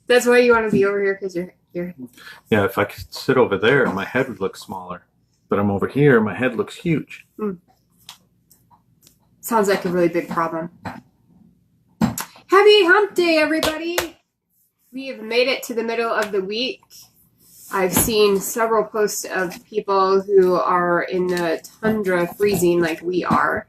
That's why you want to be over here, because you're. Yeah, if I could sit over there, my head would look smaller. But I'm over here, my head looks huge. Sounds like a really big problem. Happy hump day, everybody. We have made it to the middle of the week. I've seen several posts of people who are in the tundra freezing like we are.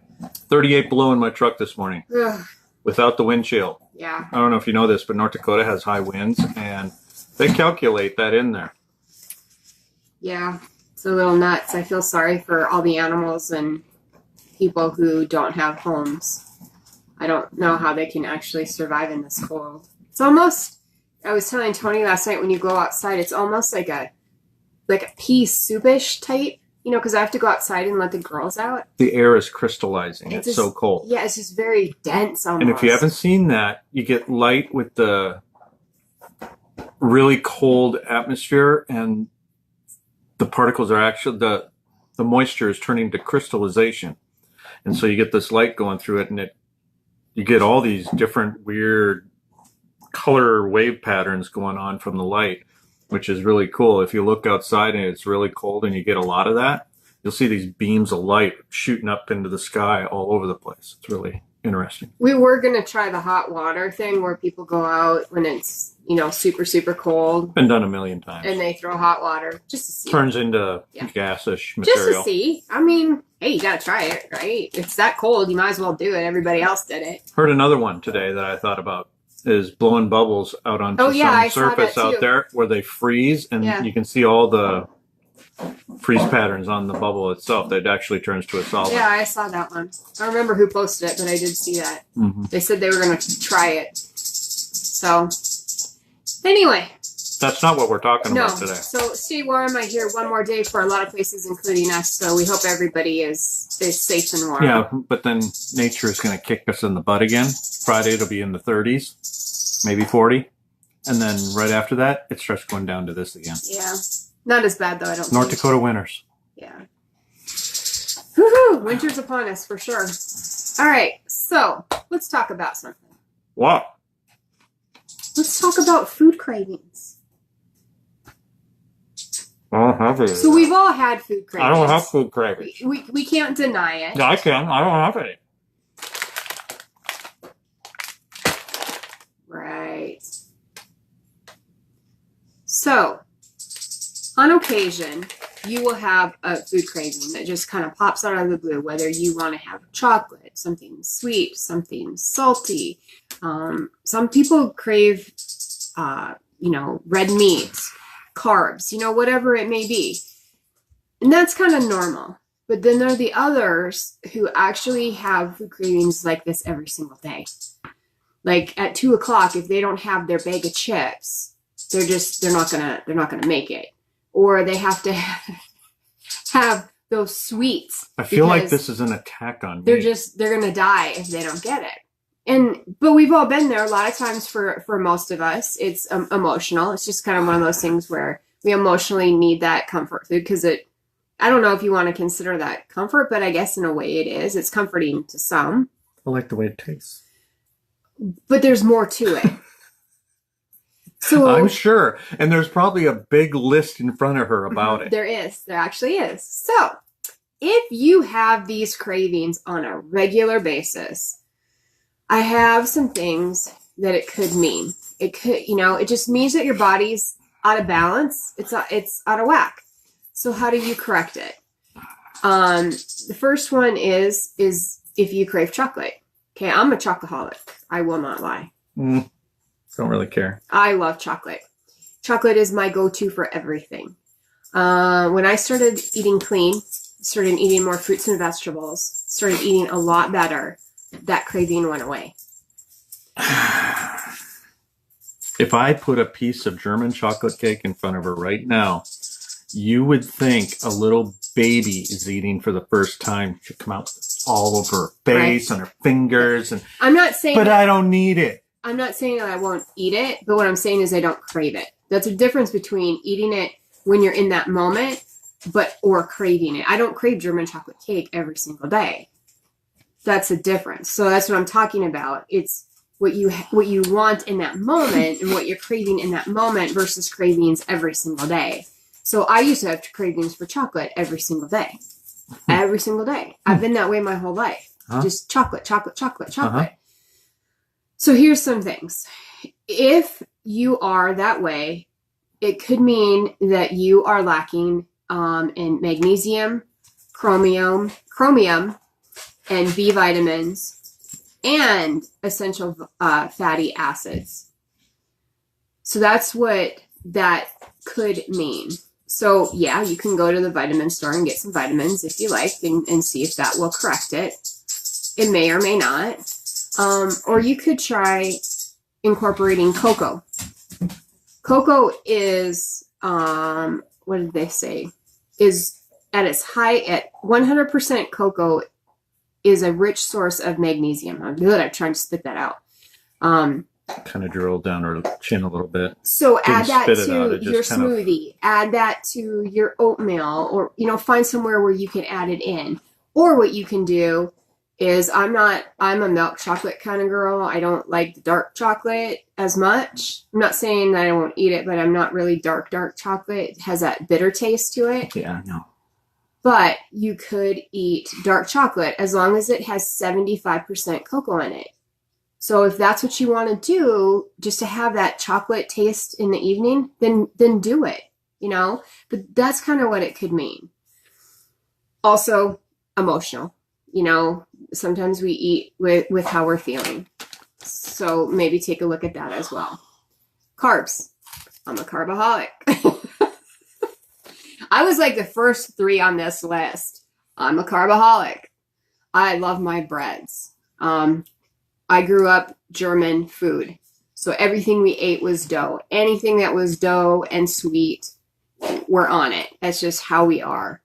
38 below in my truck this morning. Ugh. Without the wind chill. Yeah. I don't know if you know this, but North Dakota has high winds, and they calculate that in there. Yeah, it's a little nuts. I feel sorry for all the animals and people who don't have homes. I don't know how they can actually survive in this cold. It's almost, I was telling Tony last night, when you go outside, it's almost like a pea soupish type, you know, because I have to go outside and let the girls out. The air is crystallizing. It's just so cold. Yeah, it's just very dense almost. And if you haven't seen that, you get light with the really cold atmosphere, and the particles are actually, the moisture is turning to crystallization. And so you get this light going through it, and you get all these different weird color wave patterns going on from the light, which is really cool. If you look outside and it's really cold and you get a lot of that, you'll see these beams of light shooting up into the sky all over the place. It's really interesting. We were going to try the hot water thing where people go out when it's, you know, super, super cold. Been done a million times. And they throw hot water just to see. Turns into gassish material. Just to see. I mean, hey, you got to try it, right? It's that cold. You might as well do it. Everybody else did it. Heard another one today that I thought about is blowing bubbles out onto some surface out there where they freeze, and you can see all the freeze patterns on the bubble itself. That actually turns to a solid. Yeah, I saw that one. I don't remember who posted it, but I did see that. Mm-hmm. They said they were going to try it. So, anyway. That's not what we're talking about today. So stay warm. I hear one more day for a lot of places, including us. So we hope everybody is safe and warm. Yeah, but then nature is going to kick us in the butt again. Friday it'll be in the 30s, maybe 40. And then right after that, it starts going down to this again. Yeah. Not as bad, though, I don't North Dakota winters. Yeah. Woohoo! Winter's upon us, for sure. All right. So let's talk about something. What? Let's talk about food cravings. I don't have any. So we've all had food cravings. I don't have food cravings. We can't deny it. Yeah, I can. I don't have any. Right. So, on occasion, you will have a food craving that just kind of pops out of the blue, whether you want to have chocolate, something sweet, something salty. Some people crave, red meat, carbs, whatever it may be. And that's kind of normal. But then there are the others who actually have food cravings like this every single day. Like at 2:00, if they don't have their bag of chips, they're not gonna make it. Or they have to have those sweets. I feel like this is an attack on me. They're gonna die if they don't get it. But we've all been there. A lot of times for most of us, it's emotional. It's just kind of one of those things where we emotionally need that comfort food because I don't know if you want to consider that comfort, but I guess in a way it is. It's comforting to some. I like the way it tastes. But there's more to it. So I'm sure. And there's probably a big list in front of her about it. There is. There actually is. So if you have these cravings on a regular basis, I have some things that it could mean. It could, it just means that your body's out of balance. It's out of whack. So how do you correct it? The first one is if you crave chocolate. Okay, I'm a chocoholic. I will not lie. Don't really care. I love chocolate. Chocolate is my go-to for everything. When I started eating clean, started eating more fruits and vegetables, started eating a lot better, that craving went away. If I put a piece of German chocolate cake in front of her right now, you would think a little baby is eating for the first time. She'd come out all over her face, on her fingers. And I'm not saying but I don't need it. I'm not saying that I won't eat it, but what I'm saying is I don't crave it. That's a difference between eating it when you're in that moment, or craving it. I don't crave German chocolate cake every single day. That's a difference. So that's what I'm talking about. It's what you want in that moment and what you're craving in that moment versus cravings every single day. So I used to have cravings for chocolate every single day. Every single day. I've been that way my whole life. Just chocolate, chocolate, chocolate, chocolate. So here's some things. If you are that way, it could mean that you are lacking in magnesium, chromium, and B vitamins, and essential fatty acids. So that's what that could mean. So yeah, you can go to the vitamin store and get some vitamins if you like and see if that will correct it. It may or may not. Or you could try incorporating cocoa. Cocoa is, what did they say? Is at its high, at 100% cocoa is a rich source of magnesium. I'm good. I'm trying to spit that out. Kind of drill down her chin a little bit. So add that to your smoothie. Add that to your oatmeal, or find somewhere where you can add it in. Or what you can do is, I'm a milk chocolate kind of girl. I don't like the dark chocolate as much. I'm not saying that I won't eat it, but I'm not really dark chocolate. It has that bitter taste to it. Yeah, I know. But you could eat dark chocolate as long as it has 75% cocoa in it. So if that's what you want to do, just to have that chocolate taste in the evening, then do it, But that's kind of what it could mean. Also, emotional. Sometimes we eat with how we're feeling. So maybe take a look at that as well. Carbs. I'm a carbaholic. I was like the first 3 on this list. I'm a carbaholic. I love my breads. I grew up German food. So everything we ate was dough. Anything that was dough and sweet, we're on it. That's just how we are.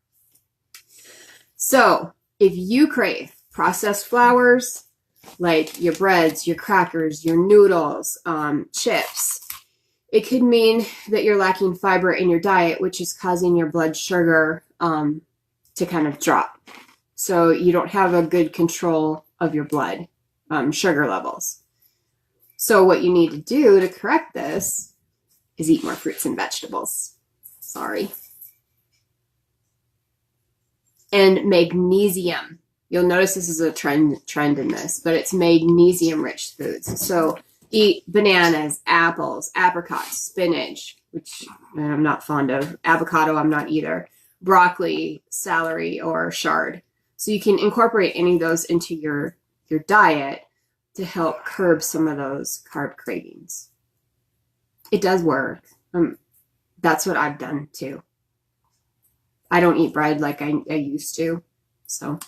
So if you crave processed flours, like your breads, your crackers, your noodles, chips, it could mean that you're lacking fiber in your diet, which is causing your blood sugar to kind of drop. So you don't have a good control of your blood sugar levels. So what you need to do to correct this is eat more fruits and vegetables. Sorry. And magnesium. You'll notice this is a trend in this, but it's magnesium-rich foods. So eat bananas, apples, apricots, spinach, which I'm not fond of. Avocado, I'm not either. Broccoli, celery, or chard. So you can incorporate any of those into your diet to help curb some of those carb cravings. It does work. That's what I've done too. I don't eat bread like I used to. So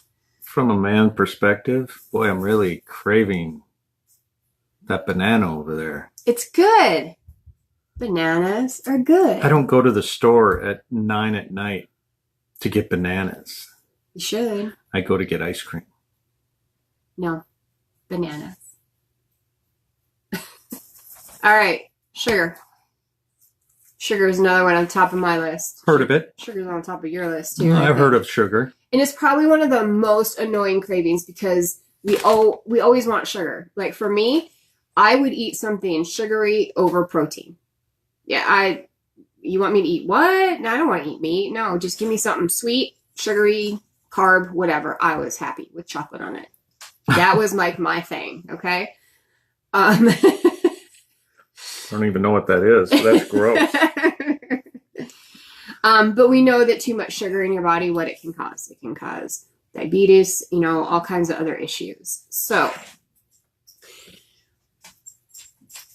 from a man perspective, boy, I'm really craving that banana over there. It's good. Bananas are good. I don't go to the store at 9 at night to get bananas. You should. I go to get ice cream. No, bananas. All right, sugar. Sugar is another one on top of my list. Heard of it? Sugar's on top of your list too. I've heard of sugar. And it's probably one of the most annoying cravings because we always want sugar. Like for me, I would eat something sugary over protein. Yeah, you want me to eat what? No, I don't want to eat meat. No, just give me something sweet, sugary, carb, whatever. I was happy with chocolate on it. That was like my thing, okay? I don't even know what that is. So that's gross. But we know that too much sugar in your body, what it can cause. It can cause diabetes, all kinds of other issues. So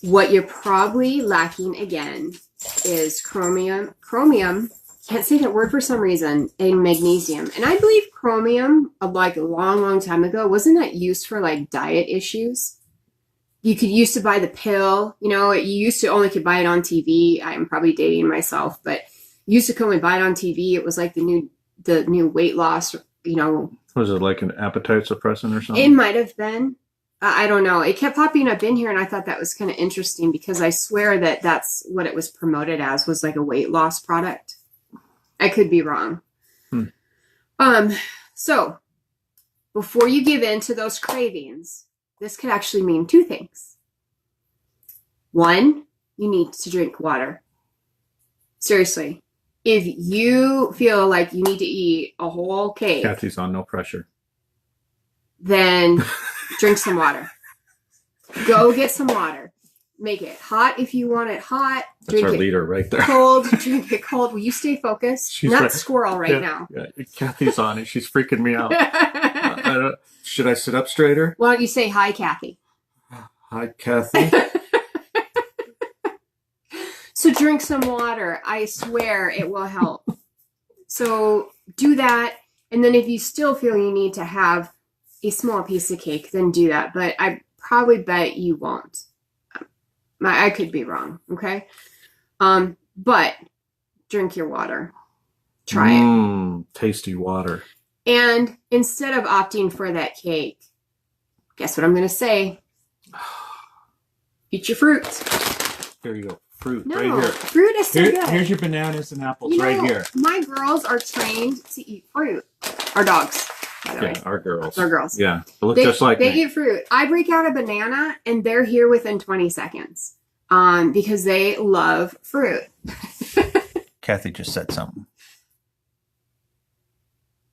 what you're probably lacking again is chromium. Can't say that word for some reason, and magnesium. And I believe chromium, like a long, long time ago, wasn't that used for like diet issues? You used to buy the pill, you used to only could buy it on TV. I'm probably dating myself, but you used to only buy it on TV. It was like the new weight loss, Was it like an appetite suppressant or something? It might have been. I don't know. It kept popping up in here, and I thought that was kind of interesting because I swear that that's what it was promoted as, was like a weight loss product. I could be wrong. So before you give in to those cravings, this could actually mean 2 things. One, you need to drink water. Seriously. If you feel like you need to eat a whole cake, Kathy's on no pressure. then drink some water. Go get some water. Make it hot if you want it hot. That's Drink our it leader right there. cold. Drink it cold. Will you stay focused? She's Not right. squirrel right now. Yeah, Kathy's on it. She's freaking me out. Should I sit up straighter? Why don't you say hi, Kathy? Hi, Kathy. So drink some water. I swear it will help. So do that. And then if you still feel you need to have a small piece of cake, then do that. But I probably bet you won't. I could be wrong. Okay. But drink your water. Try it. Tasty water. And instead of opting for that cake, guess what I'm going to say? Eat your fruits. Here you go. Fruit No, right here. fruit is so good. Here's your bananas and apples right here. My girls are trained to eat fruit. Our dogs, by the way. Our girls. Our girls. Yeah, they look just like they me. eat fruit. I break out a banana and they're here within 20 seconds because they love fruit. Kathy just said something.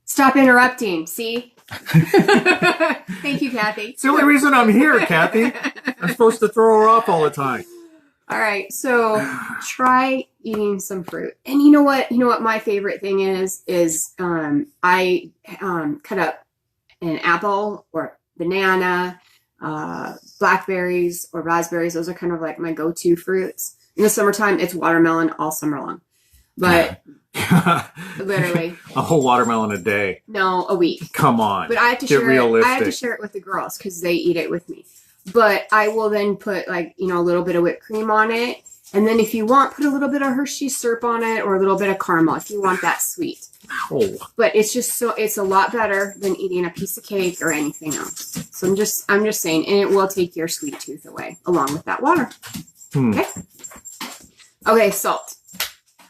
Stop interrupting. See? Thank you, Kathy. It's the only reason I'm here, Kathy. I'm supposed to throw her off all the time. All right, so try eating some fruit. And you know what? You know what my favorite thing is I cut up an apple or banana, blackberries or raspberries. Those are kind of like my go-to fruits. In the summertime, it's watermelon all summer long. But literally a whole watermelon a day. No, a week. Come on. But I have to Get share realistic. it. I have to share it with the girls because they eat it with me. But I will then put a little bit of whipped cream on it. And then if you want, put a little bit of Hershey's syrup on it or a little bit of caramel if you want that sweet. Oh. But it's a lot better than eating a piece of cake or anything else. So I'm just saying, and it will take your sweet tooth away along with that water. Okay. Okay, salt.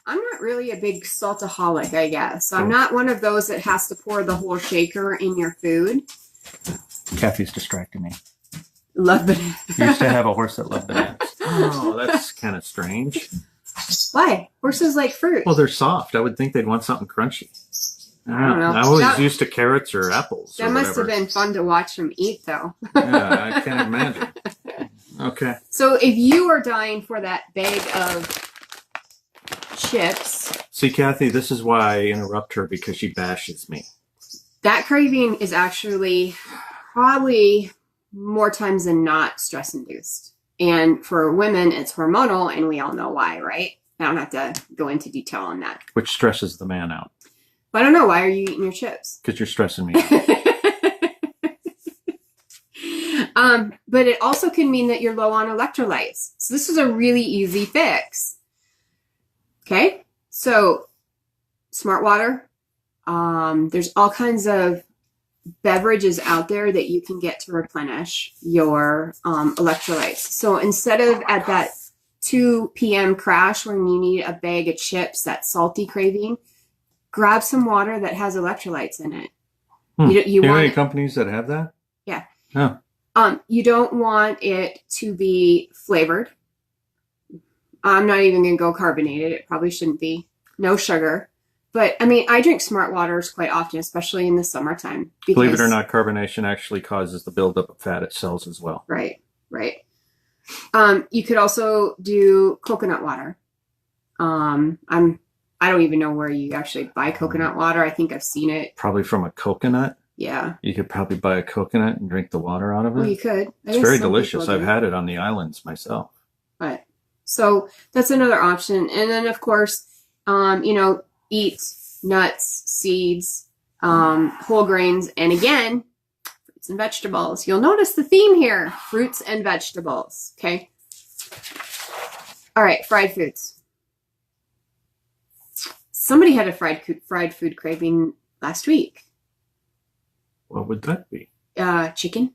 I'm not really a big saltaholic, I guess. I'm not one of those that has to pour the whole shaker in your food. Kathy's distracting me. Love bananas. You used to have a horse that loved bananas. Oh, that's kind of strange. Why? Horses like fruit. Well, they're soft. I would think they'd want something crunchy. I don't know. I always used to carrots or apples. That must have been fun to watch them eat, though. Yeah, I can't imagine. Okay. So if you are dying for that bag of chips. See, Kathy, this is why I interrupt her because she bashes me. That craving is actually probably more times than not stress-induced. And for women, it's hormonal, and we all know why, right? I don't have to go into detail on that. Which stresses the man out. But I don't know. Why are you eating your chips? Because you're stressing me out. But it also can mean that you're low on electrolytes. So this is a really easy fix. Okay? So, smart water. There's all kinds of beverages out there that you can get to replenish your electrolytes. So instead of at that 2 p.m. crash when you need a bag of chips, that salty craving, grab some water that has electrolytes in it. You know any companies that have that? Yeah. Oh. You don't want it to be flavored. I'm not even going to go carbonated. It probably shouldn't be. No sugar. But, I mean, I drink smart waters quite often, especially in the summertime. Because, believe it or not, carbonation actually causes the buildup of fat at cells as well. Right, right. You could also do coconut water. I don't even know where you actually buy coconut water. I think I've seen it. Probably from a coconut. Yeah. You could probably buy a coconut and drink the water out of it. Well, you could. It's very delicious. I've had it on the islands myself. Right. So that's another option. And then, of course, eat nuts, seeds, whole grains, and again, fruits and vegetables. You'll notice the theme here, fruits and vegetables, okay? All right, fried foods. Somebody had a fried food craving last week. What would that be? Chicken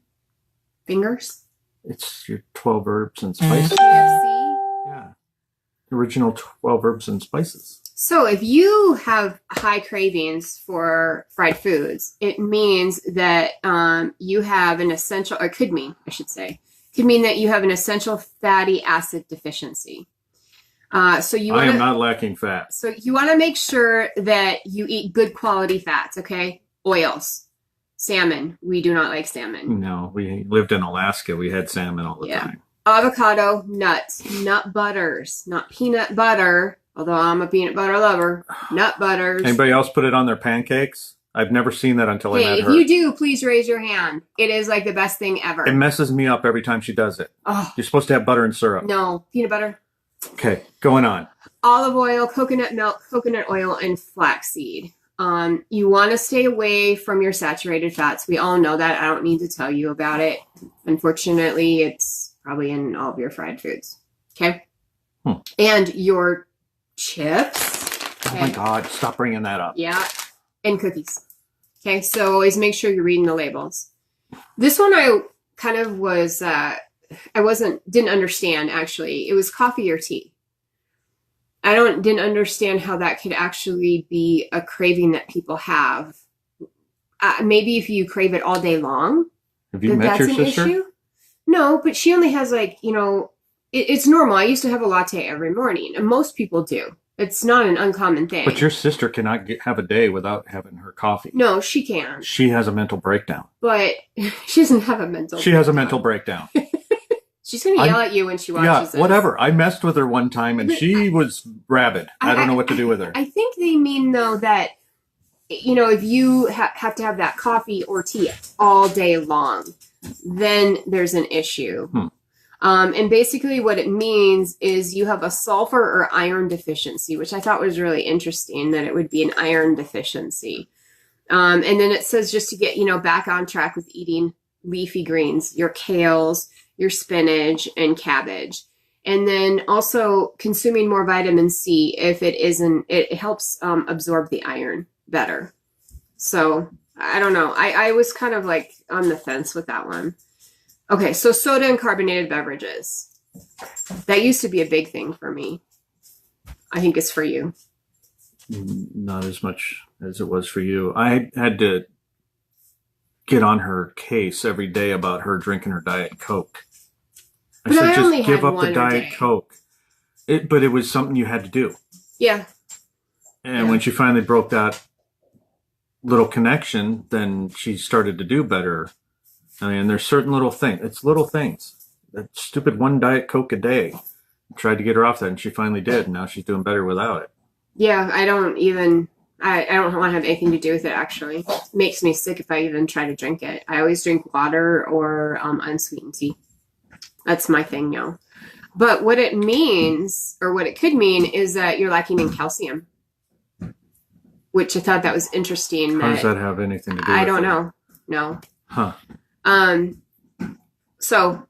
fingers. It's your 12 herbs and spices. KFC. Yeah. Original 12 herbs and spices. So if you have high cravings for fried foods, it means that you have an essential, or could mean Could mean that you have an essential fatty acid deficiency. So you I want am not lacking fat. So you want to make sure that you eat good quality fats, okay? Oils, salmon. We do not like salmon. No, we lived in Alaska. We had salmon all the time. Avocado, nuts, nut butters, not peanut butter, although I'm a peanut butter lover. Nut butters. Anybody else put it on their pancakes? I've never seen that until I met her. If you do, please raise your hand. It is like the best thing ever. It messes me up every time she does it. Oh. You're supposed to have butter and syrup. No, peanut butter. Okay, going on. Olive oil, coconut milk, coconut oil, and flaxseed. You want to stay away from your saturated fats. We all know that. I don't need to tell you about it. Unfortunately, it's probably in all of your fried foods. Okay? And your chips. Oh my God, stop bringing that up. Yeah. And cookies. Okay, so always make sure you're reading the labels. This one I kind of was, didn't understand actually. It was coffee or tea. I didn't understand how that could actually be a craving that people have. Maybe if you crave it all day long. Have you met your sister? Issue. No, but she only has it's normal. I used to have a latte every morning, and most people do. It's not an uncommon thing. But your sister cannot have a day without having her coffee. No, she can. She has a mental breakdown. But she doesn't have a mental breakdown. She has a mental breakdown. She's going to yell at you when she watches this. Whatever. I messed with her one time, and she was rabid. I don't know what to do with her. I think they mean, though, that, if you have to have that coffee or tea all day long, then there's an issue. And basically what it means is you have a sulfur or iron deficiency, which I thought was really interesting, that it would be an iron deficiency. And then it says just to get, back on track with eating leafy greens, your kales, your spinach, and cabbage. And then also consuming more vitamin C if it helps absorb the iron better. So I don't know. I was kind of like on the fence with that one. Okay, so soda and carbonated beverages. That used to be a big thing for me. I think it's for you. Not as much as it was for you. I had to get on her case every day about her drinking her Diet Coke. I said, just give up the Diet Coke. But it was something you had to do. Yeah. And when she finally broke that little connection, then she started to do better. I mean, there's certain little things. It's little things. That stupid one Diet Coke a day. I tried to get her off that, and she finally did. And now she's doing better without it. Yeah, I don't want to have anything to do with it, actually. It makes me sick if I even try to drink it. I always drink water or unsweetened tea. That's my thing now. But what it means, or what it could mean, is that you're lacking in calcium. Which I thought that was interesting. How does that have anything to do with it? I don't know. No. Huh. So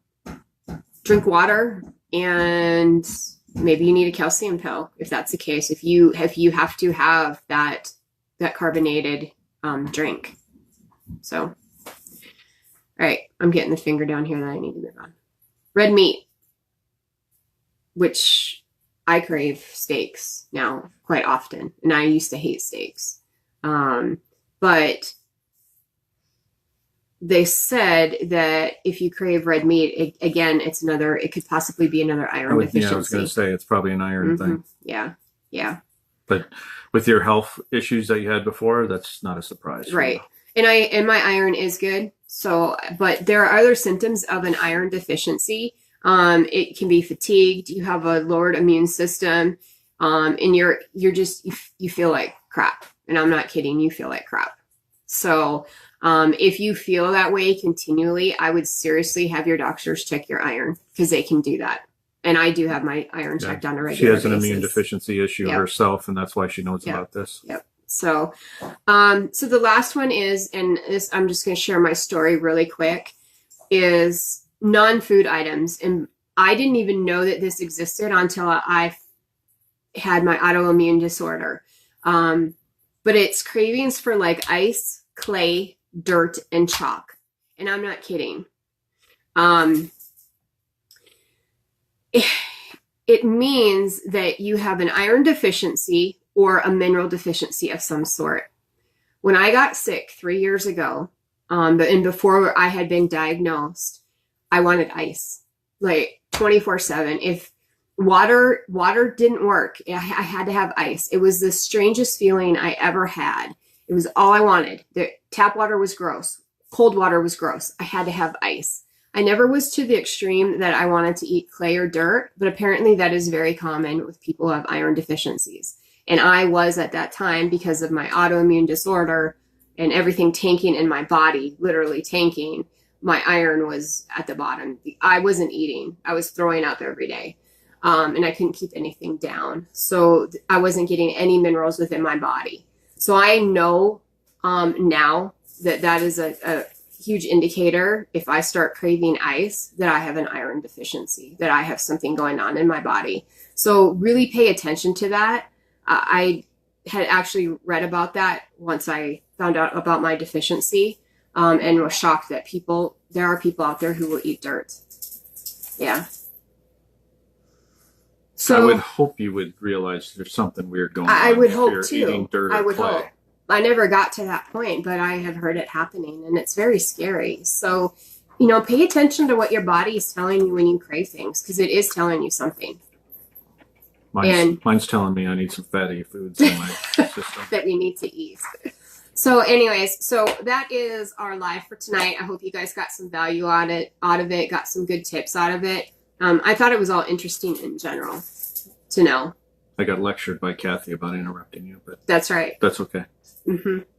drink water, and maybe you need a calcium pill if that's the case. If you have to have that carbonated drink. So, all right, I'm getting the finger down here that I need to move on. Red meat, which I crave steaks now quite often, and I used to hate steaks, but they said that if you crave red meat, it could possibly be another iron deficiency. Yeah, I was going to say it's probably an iron thing. Yeah. But with your health issues that you had before, that's not a surprise. Right. And my iron is good. So, but there are other symptoms of an iron deficiency. It can be fatigued. You have a lowered immune system, and you feel like crap. And I'm not kidding. You feel like crap. So, if you feel that way continually, I would seriously have your doctors check your iron, because they can do that. And I do have my iron checked on a regular basis. She has an immune deficiency issue herself, and that's why she knows about this. Yep. So, so the last one is, and this, I'm just going to share my story really quick, is non-food items. And I didn't even know that this existed until I had my autoimmune disorder. But it's cravings for like ice, clay, dirt, and chalk. And I'm not kidding. It means that you have an iron deficiency or a mineral deficiency of some sort. When I got sick 3 years ago, and before I had been diagnosed, I wanted ice, like 24/7. If water didn't work, I had to have ice. It was the strangest feeling I ever had. It was all I wanted. The tap water was gross. Cold water was gross. I had to have ice. I never was to the extreme that I wanted to eat clay or dirt, but apparently that is very common with people who have iron deficiencies. And I was at that time, because of my autoimmune disorder and everything tanking in my body, literally tanking, my iron was at the bottom. I wasn't eating. I was throwing up every day. And I couldn't keep anything down. So I wasn't getting any minerals within my body. So I know now that is a huge indicator, if I start craving ice, that I have an iron deficiency, that I have something going on in my body. So really pay attention to that. I had actually read about that once I found out about my deficiency, and was shocked that there are people out there who will eat dirt. Yeah. So I would hope you would realize there's something weird going on. I would if hope you're too. Eating dirt I or would clay. hope. I never got to that point, but I have heard it happening, and it's very scary. So, pay attention to what your body is telling you when you crave things, because it is telling you something. Mine's telling me I need some fatty foods in my system. That we need to eat. So anyways, that is our live for tonight. I hope you guys got some value out of it, got some good tips out of it. I thought it was all interesting in general to know. I got lectured by Kathy about interrupting you, but That's right. that's okay.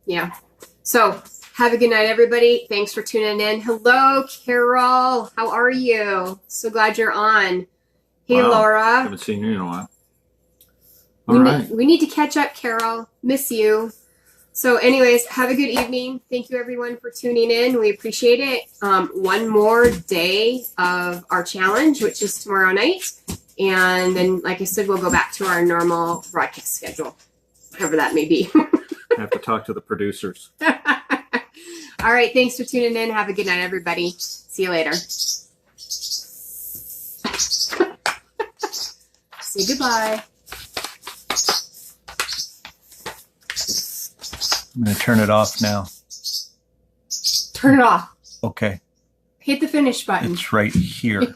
Yeah. So have a good night, everybody. Thanks for tuning in. Hello, Carol. How are you? So glad you're on. Hey, Wow. Laura. Haven't seen you in a while. All right. We need to catch up, Carol. Miss you. So anyways, have a good evening. Thank you, everyone, for tuning in. We appreciate it. One more day of our challenge, which is tomorrow night. And then, like I said, we'll go back to our normal broadcast schedule, whatever that may be. I have to talk to the producers. All right. Thanks for tuning in. Have a good night, everybody. See you later. Say goodbye. I'm going to turn it off now. Turn it off. Okay. Hit the finish button. It's right here.